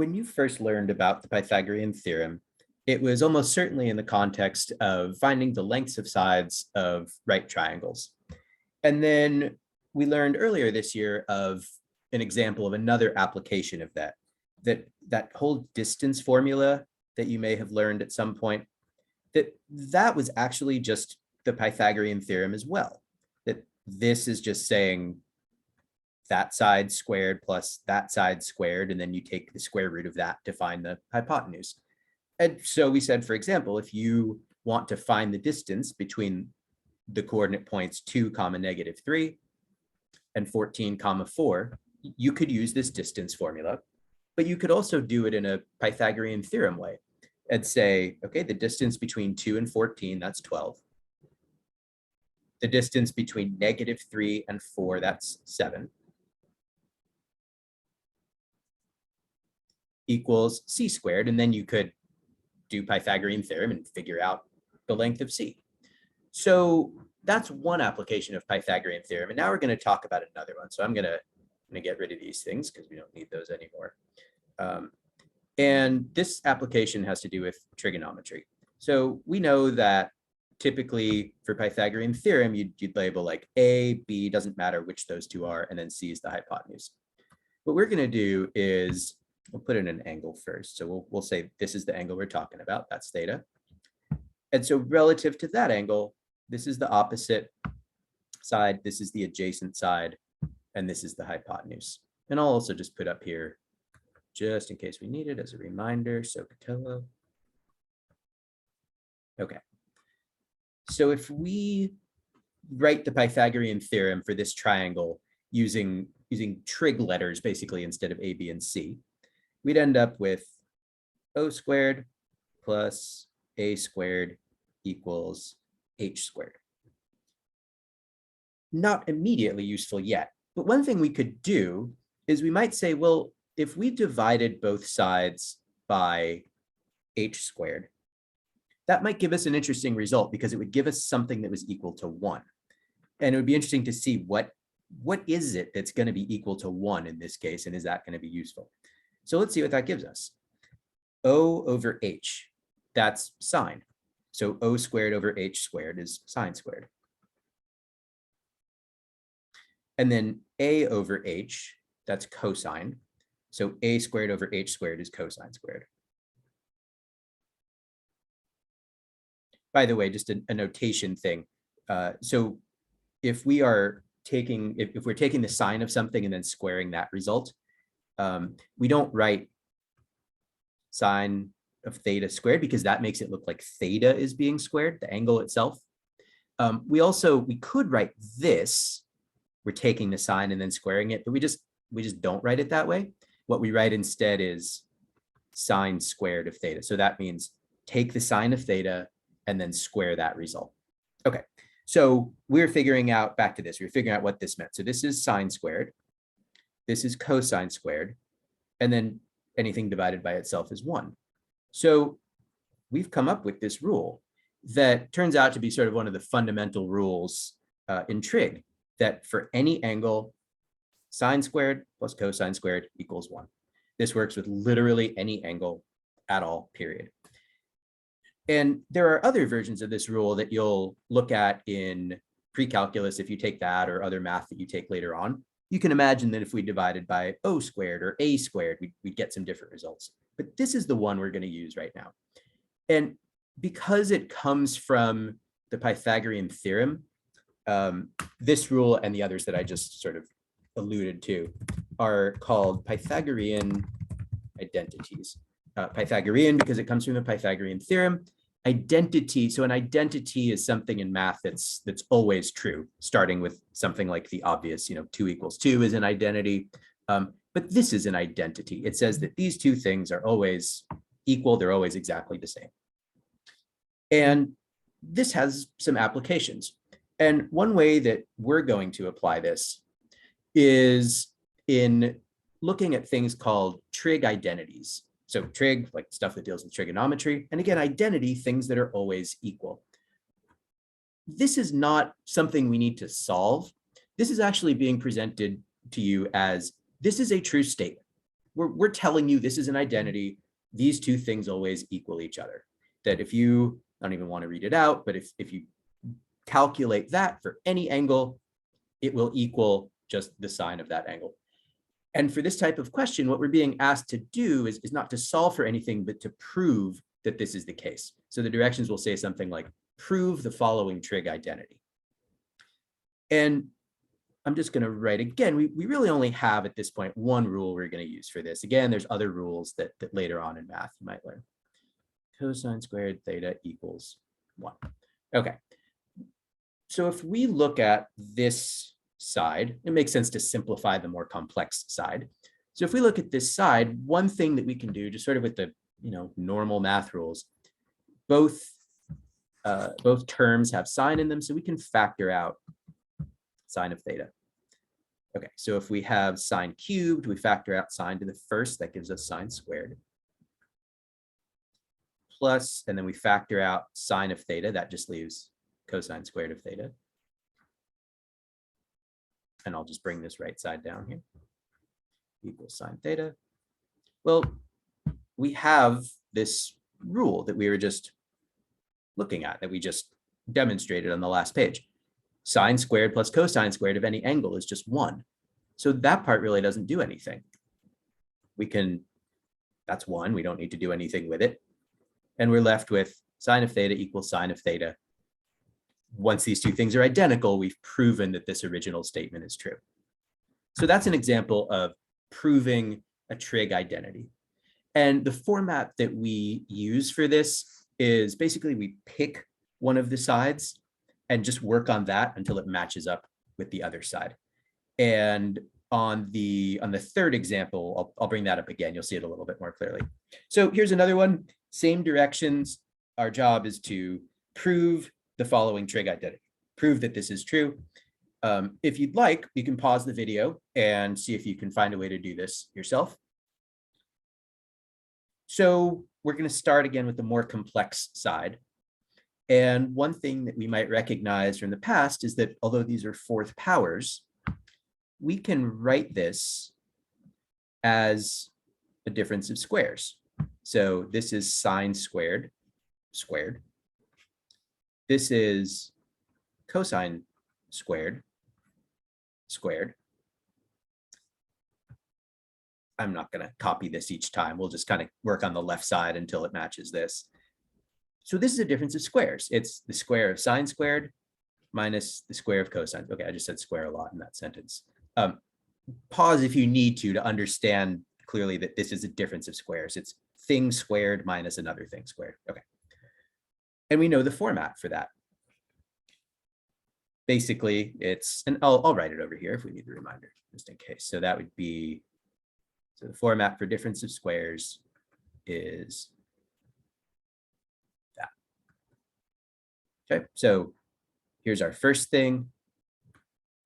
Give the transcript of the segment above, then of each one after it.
when you first learned about the Pythagorean theorem, it was almost certainly in the context of finding the lengths of sides of right triangles. And then we learned earlier this year of an example of another application of that whole distance formula that you may have learned at some point, that was actually just the Pythagorean theorem as well. That this is just saying that side squared plus that side squared, and then you take the square root of that to find the hypotenuse. And so we said, for example, if you want to find the distance between the coordinate points 2, -3 and 14, 4, you could use this distance formula, but you could also do it in a Pythagorean theorem way and say, okay, the distance between 2 and 14, that's 12. The distance between -3 and 4, that's 7. Equals c squared, and then you could do Pythagorean theorem and figure out the length of c. So that's one application of Pythagorean theorem, and now we're going to talk about another one. So I'm going to get rid of these things because we don't need those anymore. And this application has to do with trigonometry. So we know that typically for Pythagorean theorem, you'd label like A, B, doesn't matter which those two are, and then C is the hypotenuse. What we're going to do is we'll put in an angle first. So we'll say this is the angle we're talking about. That's theta. And so relative to that angle, this is the opposite side, this is the adjacent side, and this is the hypotenuse. And I'll also just put up here, just in case we need it as a reminder, SOHCAHTOA. Okay. So if we write the Pythagorean theorem for this triangle using trig letters, basically, instead of A, B, and C, we'd end up with O squared plus A squared equals H squared. Not immediately useful yet, but one thing we could do is we might say, well, if we divided both sides by H squared, that might give us an interesting result because it would give us something that was equal to 1. And it would be interesting to see what is it that's going to be equal to 1 in this case, and is that going to be useful? So let's see what that gives us. O over H, that's sine. So O squared over H squared is sine squared. And then A over H, that's cosine. So A squared over H squared is cosine squared. By the way, just a notation thing. So if we're taking the sine of something and then squaring that result, we don't write sine of theta squared because that makes it look like theta is being squared, the angle itself. We could write this. We're taking the sine and then squaring it, but we just don't write it that way. What we write instead is sine squared of theta. So that means take the sine of theta and then square that result. Okay, so we're figuring out, back to this, we're figuring out what this meant. So this is sine squared, this is cosine squared, and then anything divided by itself is 1. So we've come up with this rule that turns out to be sort of one of the fundamental rules in trig, that for any angle, sine squared plus cosine squared equals 1. This works with literally any angle at all, period. And there are other versions of this rule that you'll look at in pre-calculus if you take that, or other math that you take later on. You can imagine that if we divided by O squared or A squared, we'd get some different results. But this is the one we're going to use right now. And because it comes from the Pythagorean theorem, this rule and the others that I just sort of alluded to are called Pythagorean identities. Pythagorean because it comes from the Pythagorean theorem. Identity, so an identity is something in math that's always true, starting with something like the obvious, 2 = 2 is an identity. But this is an identity. It says that these two things are always equal, they're always exactly the same. And this has some applications. And one way that we're going to apply this is in looking at things called trig identities. So trig, like stuff that deals with trigonometry, and again, identity, things that are always equal. This is not something we need to solve. This is actually being presented to you as, this is a true statement. we're telling you this is an identity. These two things always equal each other. That if you, I don't even want to read it out, but if you calculate that for any angle, it will equal just the sine of that angle. And for this type of question, what we're being asked to do is not to solve for anything, but to prove that this is the case. So the directions will say something like, prove the following trig identity. And I'm just going to write again, we really only have at this point one rule we're going to use for this. Again, there's other rules that later on in math you might learn. Cosine squared theta equals 1. Okay. So if we look at this side, it makes sense to simplify the more complex side. So if we look at this side, one thing that we can do, just sort of with the normal math rules, both terms have sine in them, so we can factor out sine of theta. Okay, so if we have sine cubed, we factor out sine to the first, that gives us sine squared. Plus, and then we factor out sine of theta, that just leaves cosine squared of theta. And I'll just bring this right side down here. Equals sine theta. Well, we have this rule that we were just looking at, that we just demonstrated on the last page. Sine squared plus cosine squared of any angle is just 1. So that part really doesn't do anything. We can, that's 1, we don't need to do anything with it. And we're left with sine of theta equals sine of theta. Once these two things are identical, we've proven that this original statement is true. So that's an example of proving a trig identity. And the format that we use for this is basically we pick one of the sides and just work on that until it matches up with the other side. And on the third example, I'll bring that up again. You'll see it a little bit more clearly. So here's another one, same directions. Our job is to prove the following trig identity, prove that this is true. If you'd like, you can pause the video and see if you can find a way to do this yourself. So we're going to start again with the more complex side. And one thing that we might recognize from the past is that although these are fourth powers, we can write this as a difference of squares. So this is sine squared squared. This is cosine squared squared. I'm not going to copy this each time. We'll just kind of work on the left side until it matches this. So this is a difference of squares. It's the square of sine squared minus the square of cosine. Okay, I just said square a lot in that sentence. Pause if you need to understand clearly that this is a difference of squares. It's thing squared minus another thing squared. Okay. And we know the format for that. Basically, it's, and I'll write it over here if we need the reminder, just in case. So that would be, so the format for difference of squares is that. Okay, so here's our first thing.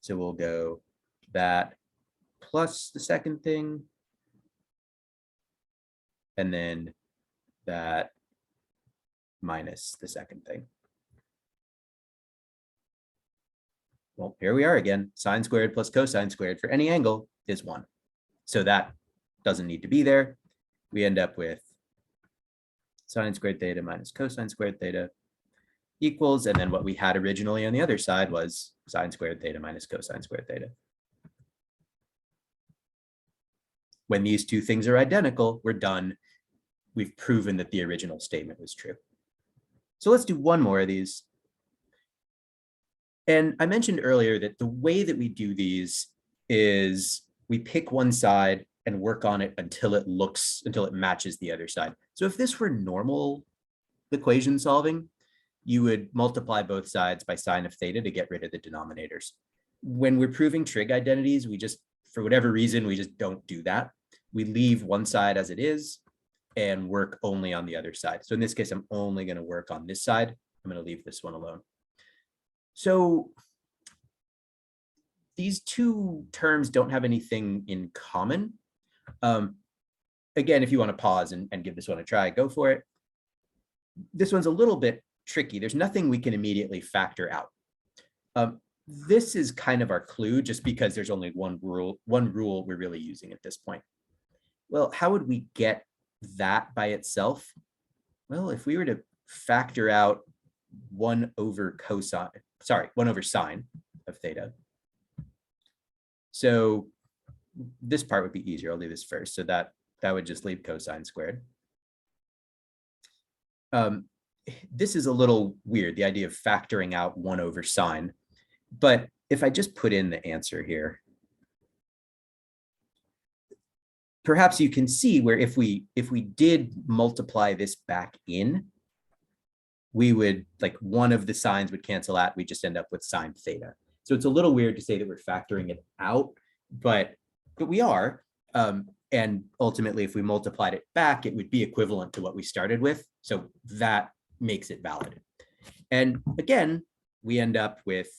So we'll go that plus the second thing, and then that minus the second thing. Well, here we are again. Sine squared plus cosine squared for any angle is 1. So that doesn't need to be there. We end up with sine squared theta minus cosine squared theta equals, and then what we had originally on the other side was sine squared theta minus cosine squared theta. When these two things are identical, we're done. We've proven that the original statement was true. So let's do one more of these. And I mentioned earlier that the way that we do these is we pick one side and work on it until it matches the other side. So if this were normal equation solving, you would multiply both sides by sine of theta to get rid of the denominators. When we're proving trig identities, we just, for whatever reason, we just don't do that. We leave one side as it is and work only on the other side. So in this case, I'm only going to work on this side. I'm going to leave this one alone. So these two terms don't have anything in common. Again, if you want to pause and give this one a try, go for it. This one's a little bit tricky. There's nothing we can immediately factor out. This is kind of our clue, just because there's only one rule we're really using at this point. Well, how would we get that by itself? Well, if we were to factor out 1 over cosine, sorry, 1 over sine of theta. So this part would be easier. I'll do this first. So that would just leave cosine squared. This is a little weird, the idea of factoring out 1 over sine. But if I just put in the answer here, perhaps you can see where if we did multiply this back in, we would, like, one of the signs would cancel out. We just end up with sine theta. So it's a little weird to say that we're factoring it out, but we are. And ultimately, if we multiplied it back, it would be equivalent to what we started with. So that makes it valid. And again, we end up with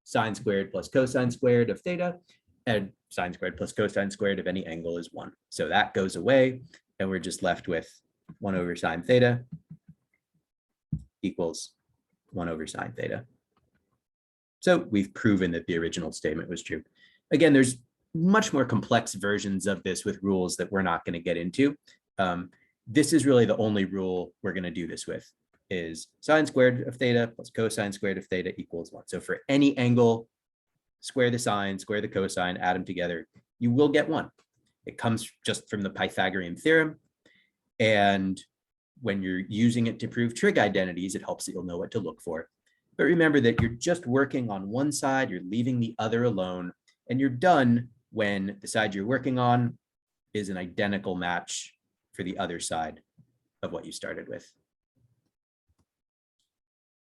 sine squared plus cosine squared of theta, and sine squared plus cosine squared of any angle is 1. So that goes away, and we're just left with 1 over sine theta equals 1 over sine theta. So we've proven that the original statement was true. Again, there's much more complex versions of this with rules that we're not going to get into. This is really the only rule we're going to do this with, is sine squared of theta plus cosine squared of theta equals 1. So for any angle, square the sine, square the cosine, add them together, you will get 1. It comes just from the Pythagorean theorem. And when you're using it to prove trig identities, it helps that you'll know what to look for. But remember that you're just working on one side, you're leaving the other alone, and you're done when the side you're working on is an identical match for the other side of what you started with.